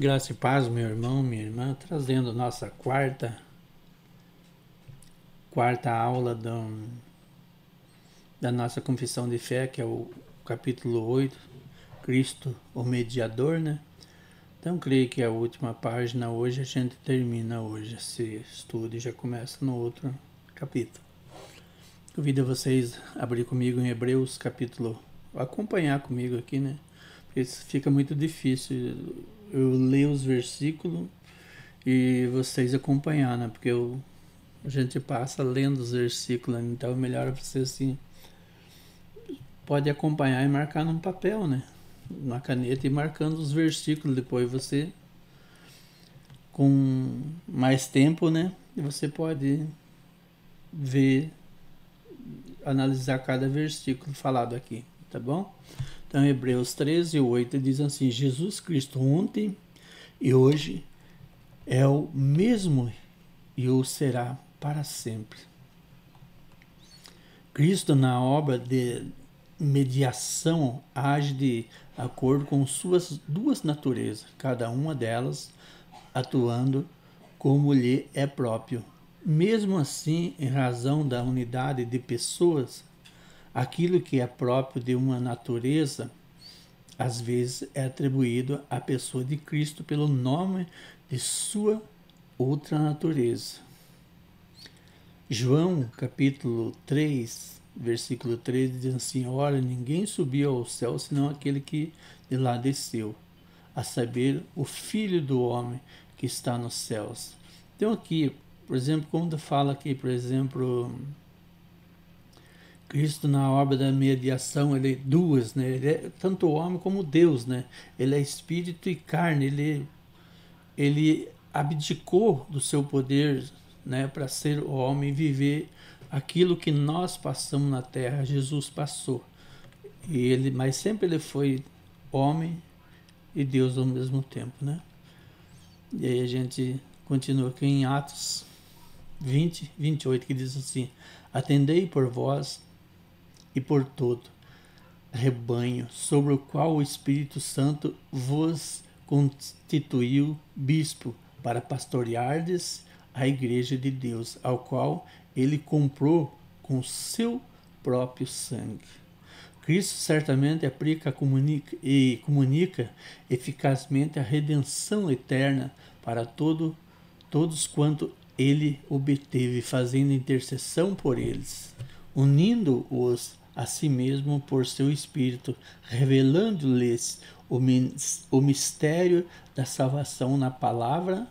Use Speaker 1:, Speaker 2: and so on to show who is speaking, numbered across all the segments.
Speaker 1: Graça e paz, meu irmão, minha irmã, trazendo nossa quarta aula da nossa confissão de fé, que é o capítulo 8, Cristo, o mediador, né? Então, creio que a última página hoje a gente termina hoje esse estudo e já começa no outro capítulo. Convido vocês a abrir comigo em Hebreus capítulo, acompanhar comigo aqui, né? Porque fica muito difícil eu ler os versículos e vocês acompanhar, né? Porque a gente passa lendo os versículos, então é melhor você assim, pode acompanhar e marcar num papel, né? Na caneta e marcando os versículos, depois você com mais tempo, né? E você pode ver, analisar cada versículo falado aqui, tá bom? Então, Hebreus 13, 8 diz assim: Jesus Cristo ontem e hoje é o mesmo e o será para sempre. Cristo, na obra de mediação, age de acordo com suas duas naturezas, cada uma delas atuando como lhe é próprio. Mesmo assim, em razão da unidade de pessoas, aquilo que é próprio de uma natureza, às vezes é atribuído à pessoa de Cristo pelo nome de sua outra natureza. João, capítulo 3, versículo 13, diz assim: ora, ninguém subiu ao céu senão aquele que de lá desceu, a saber, o Filho do Homem que está nos céus. Então aqui, por exemplo, quando fala aqui, por exemplo, Cristo na obra da mediação, ele é duas, né? Ele é tanto homem como Deus, né? Ele é espírito e carne, ele abdicou do seu poder, né, para ser homem e viver aquilo que nós passamos na terra. Jesus passou. Mas sempre ele foi homem e Deus ao mesmo tempo, né? E aí a gente continua aqui em Atos 20, 28, que diz assim: atendei por vós e por todo rebanho sobre o qual o Espírito Santo vos constituiu bispo para pastoreardes a igreja de Deus, ao qual ele comprou com seu próprio sangue. Cristo certamente aplica e comunica eficazmente a redenção eterna para todos quanto ele obteve, fazendo intercessão por eles, unindo-os a si mesmo por seu Espírito, revelando-lhes o mistério da salvação na palavra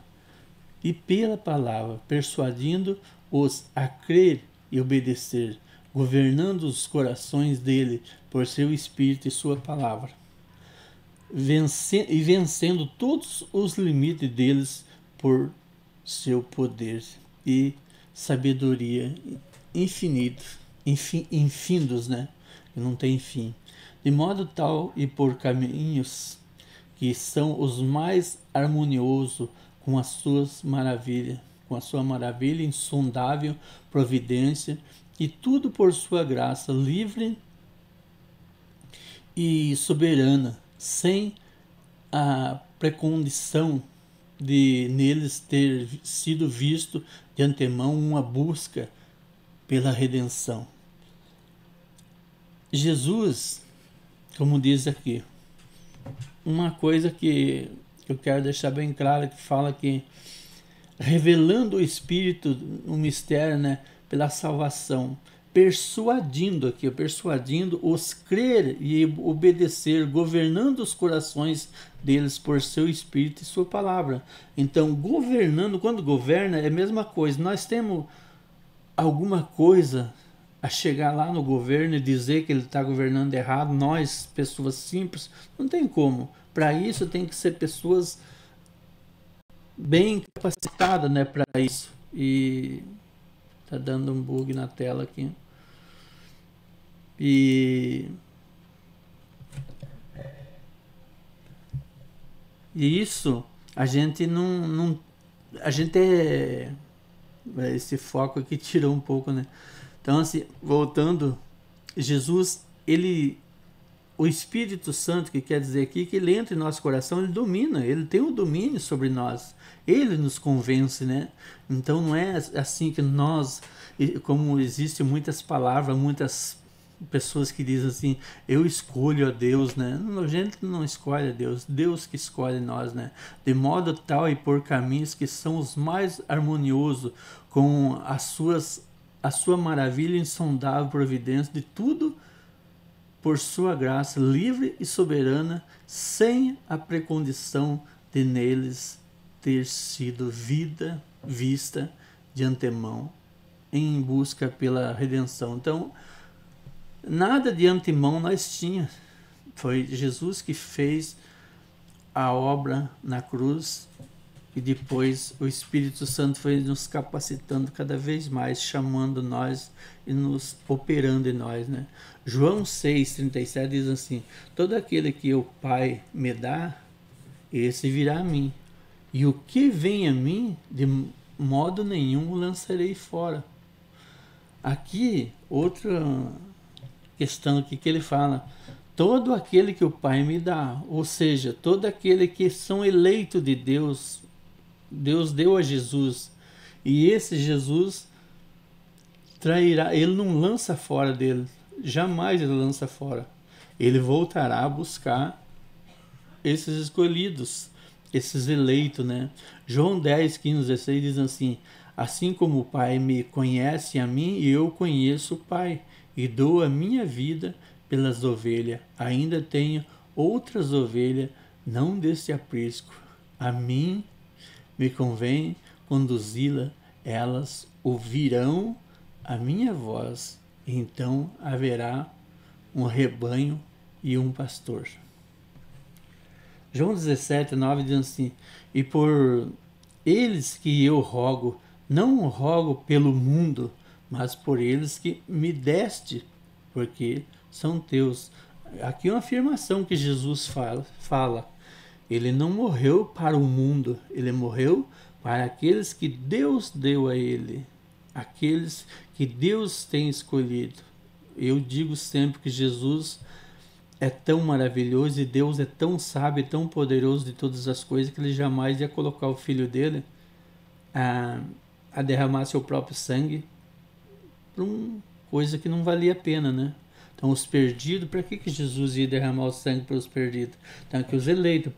Speaker 1: e pela palavra, persuadindo-os a crer e obedecer, governando os corações dele por seu Espírito e sua palavra, vencendo todos os limites deles por seu poder e sabedoria infindos, né? Que não tem fim. De modo tal e por caminhos que são os mais harmoniosos com as suas maravilhas, com a sua maravilha insondável providência, e tudo por sua graça livre e soberana, sem a precondição de neles ter sido visto de antemão uma busca pela redenção. Jesus, como diz aqui, uma coisa que eu quero deixar bem claro, que fala que revelando o Espírito, o mistério, né, pela salvação, persuadindo os crer e obedecer, governando os corações deles por seu Espírito e sua palavra. Então, governando, quando governa, é a mesma coisa. Nós temos alguma coisa a chegar lá no governo e dizer que ele está governando errado, nós, pessoas simples, não tem como. Para isso tem que ser pessoas bem capacitadas, né, para isso. E tá dando um bug na tela aqui. E isso a gente não a gente esse foco aqui tirou um pouco, né? Então, assim, voltando, Jesus, ele o Espírito Santo, que quer dizer aqui que ele entra em nosso coração, ele domina, ele tem o domínio sobre nós. Ele nos convence, né? Então não é assim que nós, como existem muitas palavras, muitas pessoas que dizem assim, eu escolho a Deus, né? A gente não escolhe a Deus, Deus que escolhe nós, né? De modo tal e por caminhos que são os mais harmoniosos com a sua maravilha insondável providência de tudo por sua graça livre e soberana, sem a precondição de neles ter sido vida vista de antemão em busca pela redenção. Então, nada de antemão nós tinha. Foi Jesus que fez a obra na cruz e depois o Espírito Santo foi nos capacitando cada vez mais, chamando nós e nos operando em nós, né? João 6,37 diz assim: todo aquele que o Pai me dá, esse virá a mim, e o que vem a mim, de modo nenhum o lançarei fora. Aqui, outra questão aqui que ele fala: todo aquele que o Pai me dá, ou seja, todo aquele que são eleitos de Deus, Deus deu a Jesus, e esse Jesus trairá, ele não lança fora dele, jamais ele lança fora, ele voltará a buscar esses escolhidos, esses eleitos, né? João 10, 15, 16 diz assim: assim como o Pai me conhece a mim, eu conheço o Pai, e dou a minha vida pelas ovelhas. Ainda tenho outras ovelhas, não deste aprisco. A mim me convém conduzi-la, elas ouvirão a minha voz, então haverá um rebanho e um pastor. João 17, 9 diz assim: e por eles que eu rogo, não rogo pelo mundo, mas por eles que me deste, porque são teus. Aqui é uma afirmação que Jesus fala. Ele não morreu para o mundo, ele morreu para aqueles que Deus deu a ele, aqueles que Deus tem escolhido. Eu digo sempre que Jesus é tão maravilhoso e Deus é tão sábio, tão poderoso de todas as coisas, que ele jamais ia colocar o filho dele a derramar seu próprio sangue por uma coisa que não valia a pena, né? Então, os perdidos, para que Jesus ia derramar o sangue pelos perdidos? Então, que os eleitos,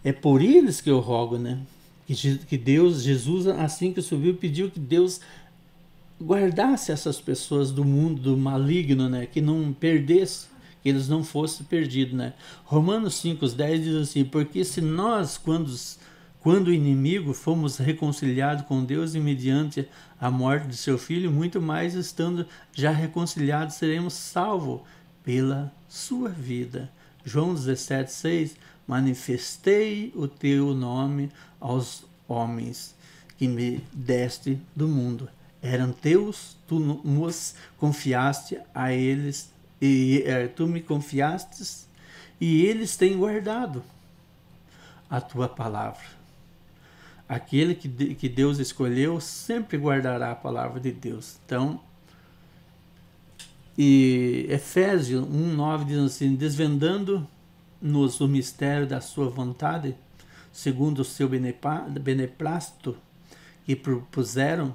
Speaker 1: é por eles que eu rogo, né? Que Deus, Jesus, assim que subiu, pediu que Deus guardasse essas pessoas do mundo do maligno, né? Que não perdesse, que eles não fossem perdidos, né? Romanos 5:10 diz assim: porque se nós, quando inimigo, fomos reconciliados com Deus e mediante a morte de seu Filho, muito mais estando já reconciliados, seremos salvos pela sua vida. João 17:6: manifestei o teu nome aos homens que me deste do mundo. Eram teus, tu nos confiaste a eles, e tu me confiastes, e eles têm guardado a tua palavra. Aquele que Deus escolheu sempre guardará a palavra de Deus. Então, e Efésios 1:9 diz assim: desvendando-nos o mistério da sua vontade, segundo o seu beneplácito, que propusera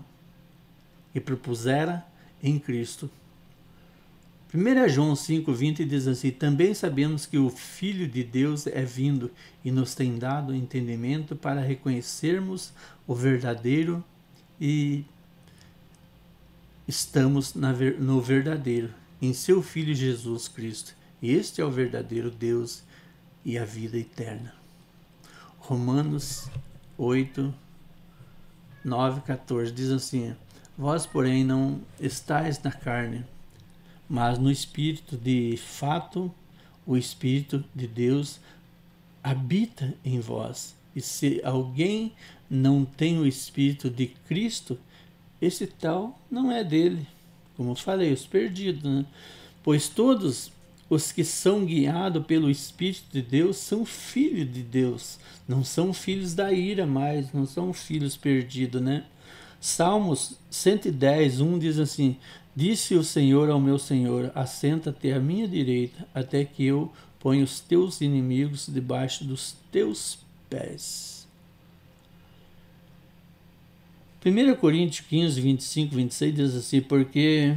Speaker 1: em Cristo. 1 João 5:20 diz assim: também sabemos que o Filho de Deus é vindo e nos tem dado entendimento para reconhecermos o verdadeiro, e estamos no verdadeiro, em seu Filho Jesus Cristo. Este é o verdadeiro Deus e a vida eterna. Romanos 8, 9, 14 diz assim: vós, porém, não estáis na carne, mas no Espírito. De fato, o Espírito de Deus habita em vós. E se alguém não tem o Espírito de Cristo, esse tal não é dele. Como eu falei, os perdidos, né? Pois todos os que são guiados pelo Espírito de Deus são filhos de Deus. Não são filhos da ira mais, não são filhos perdidos, né? Salmos 110:1 diz assim: Disse o Senhor ao meu Senhor: assenta-te à minha direita, até que eu ponha os teus inimigos debaixo dos teus pés. 1 Coríntios 15, 25, 26 diz assim: porque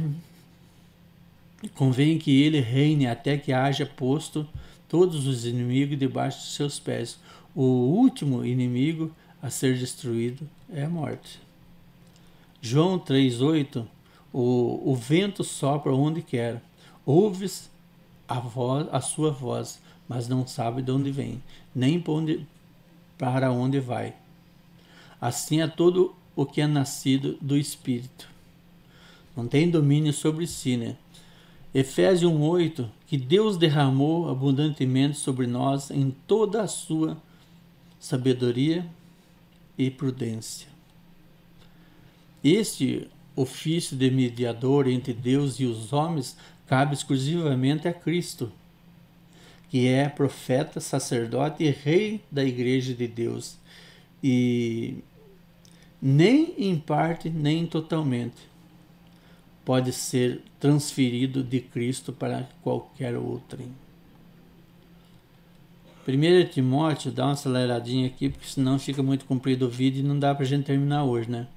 Speaker 1: convém que ele reine até que haja posto todos os inimigos debaixo de seus pés. O último inimigo a ser destruído é a morte. João 3,8: o vento sopra onde quer, ouves a sua voz, mas não sabe de onde vem, nem para onde vai. Assim é todo o que é nascido do Espírito. Não tem domínio sobre si, né? Efésios 1,8: que Deus derramou abundantemente sobre nós em toda a sua sabedoria e prudência. Este ofício de mediador entre Deus e os homens cabe exclusivamente a Cristo, que é profeta, sacerdote e rei da Igreja de Deus, e nem em parte, nem totalmente pode ser transferido de Cristo para qualquer outrem. 1 Timóteo, dá uma aceleradinha aqui, porque senão fica muito comprido o vídeo e não dá para a gente terminar hoje, né?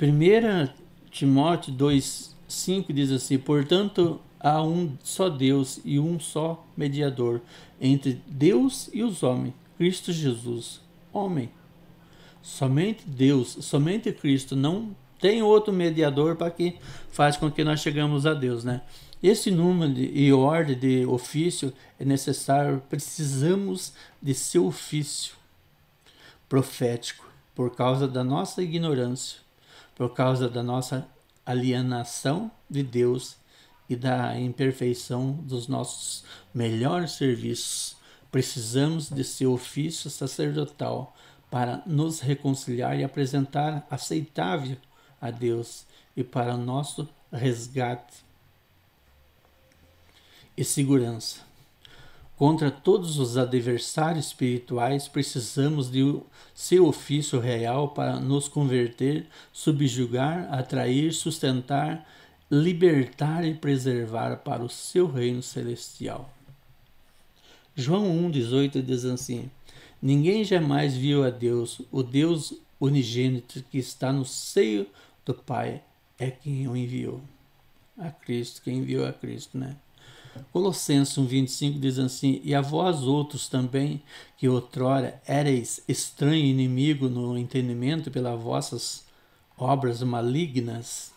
Speaker 1: 1 Timóteo 2,5 diz assim: portanto, há um só Deus e um só mediador entre Deus e os homens, Cristo Jesus, homem. Somente Deus, somente Cristo, não tem outro mediador para que faz com que nós chegamos a Deus, né? Esse número e ordem de ofício é necessário, precisamos de seu ofício profético, por causa da nossa ignorância, por causa da nossa alienação de Deus e da imperfeição dos nossos melhores serviços. Precisamos de seu ofício sacerdotal para nos reconciliar e apresentar aceitável a Deus e para o nosso resgate e segurança. Contra todos os adversários espirituais, precisamos de seu ofício real para nos converter, subjugar, atrair, sustentar, libertar e preservar para o seu reino celestial. João 1,18 diz assim: ninguém jamais viu a Deus, o Deus unigênito que está no seio do Pai é quem o enviou. A Cristo, quem enviou a Cristo, né? Colossenses 1,25 diz assim: e a vós outros também, que outrora éreis estranho e inimigo no entendimento pelas vossas obras malignas,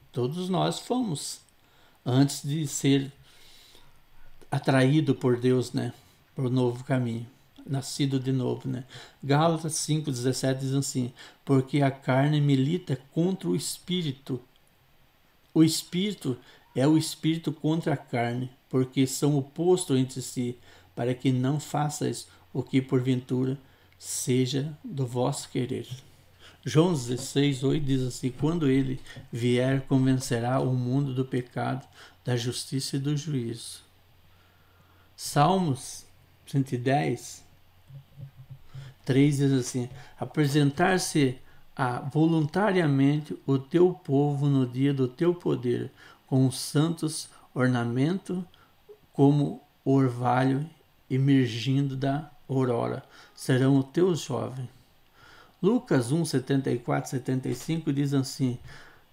Speaker 1: todos nós fomos, antes de ser atraído por Deus, né, para o novo caminho, nascido de novo, né? Gálatas 5,17 diz assim: porque a carne milita contra o espírito é o espírito contra a carne, porque são opostos entre si, para que não façais o que porventura seja do vosso querer. João 16,8 diz assim: quando ele vier, convencerá o mundo do pecado, da justiça e do juízo. Salmos 110, 3 diz assim: apresentar-se voluntariamente o teu povo no dia do teu poder, com os santos ornamentos, como o orvalho emergindo da aurora, serão os teus jovens. Lucas 1, 74, 75 diz assim: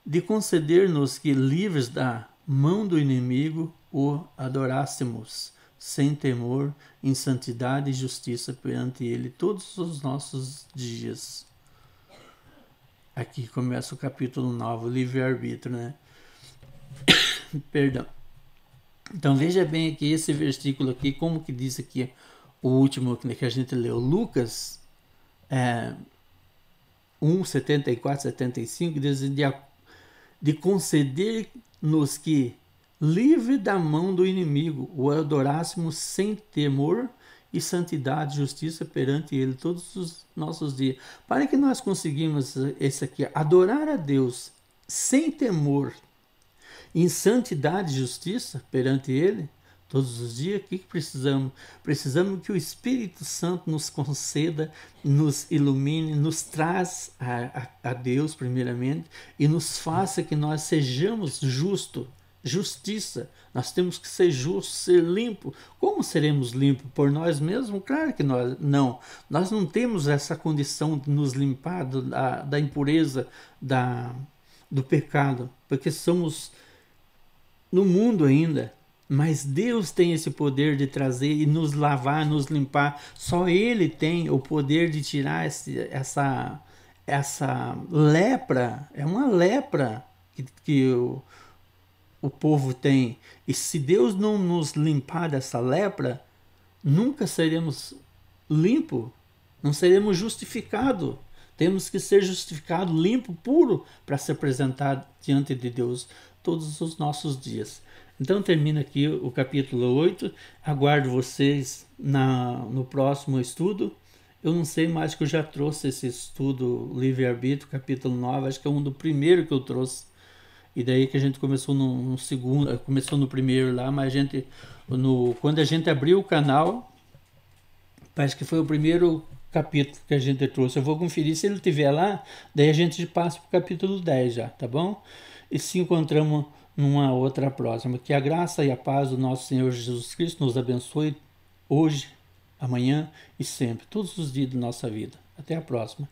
Speaker 1: de conceder-nos que, livres da mão do inimigo, o adorássemos, sem temor, em santidade e justiça perante ele todos os nossos dias. Aqui começa o capítulo 9, o livre-arbítrio, né? Perdão. Então veja bem aqui esse versículo aqui, como que diz aqui o último que a gente leu. Lucas 1, 74, 75 diz de conceder-nos que, livre da mão do inimigo, o adorássemos sem temor e santidade e justiça perante ele todos os nossos dias. Para que nós conseguimos esse aqui, adorar a Deus sem temor, em santidade e justiça perante ele Todos os dias, o que precisamos? Precisamos que o Espírito Santo nos conceda, nos ilumine, nos traz a Deus, primeiramente, e nos faça que nós sejamos justos, justiça. Nós temos que ser justos, ser limpos. Como seremos limpos? Por nós mesmos? Claro que nós não. Nós não temos essa condição de nos limpar da impureza, do pecado, porque somos no mundo ainda. Mas Deus tem esse poder de trazer e nos lavar, nos limpar. Só Ele tem o poder de tirar essa lepra. É uma lepra que o povo tem. E se Deus não nos limpar dessa lepra, nunca seremos limpos, não seremos justificados. Temos que ser justificado, limpo, puro, para se apresentar diante de Deus todos os nossos dias. Então termina aqui o capítulo 8. Aguardo vocês no próximo estudo. Eu não sei mais que eu já trouxe esse estudo Livre-Arbítrio, capítulo 9. Acho que é um do primeiro que eu trouxe. E daí que a gente começou no segundo, começou no primeiro lá, mas quando a gente abriu o canal, parece que foi o primeiro capítulo que a gente trouxe. Eu vou conferir se ele estiver lá, daí a gente passa para o capítulo 10 já, tá bom? E se encontramos numa outra próxima. Que a graça e a paz do nosso Senhor Jesus Cristo nos abençoe hoje, amanhã e sempre, todos os dias da nossa vida. Até a próxima.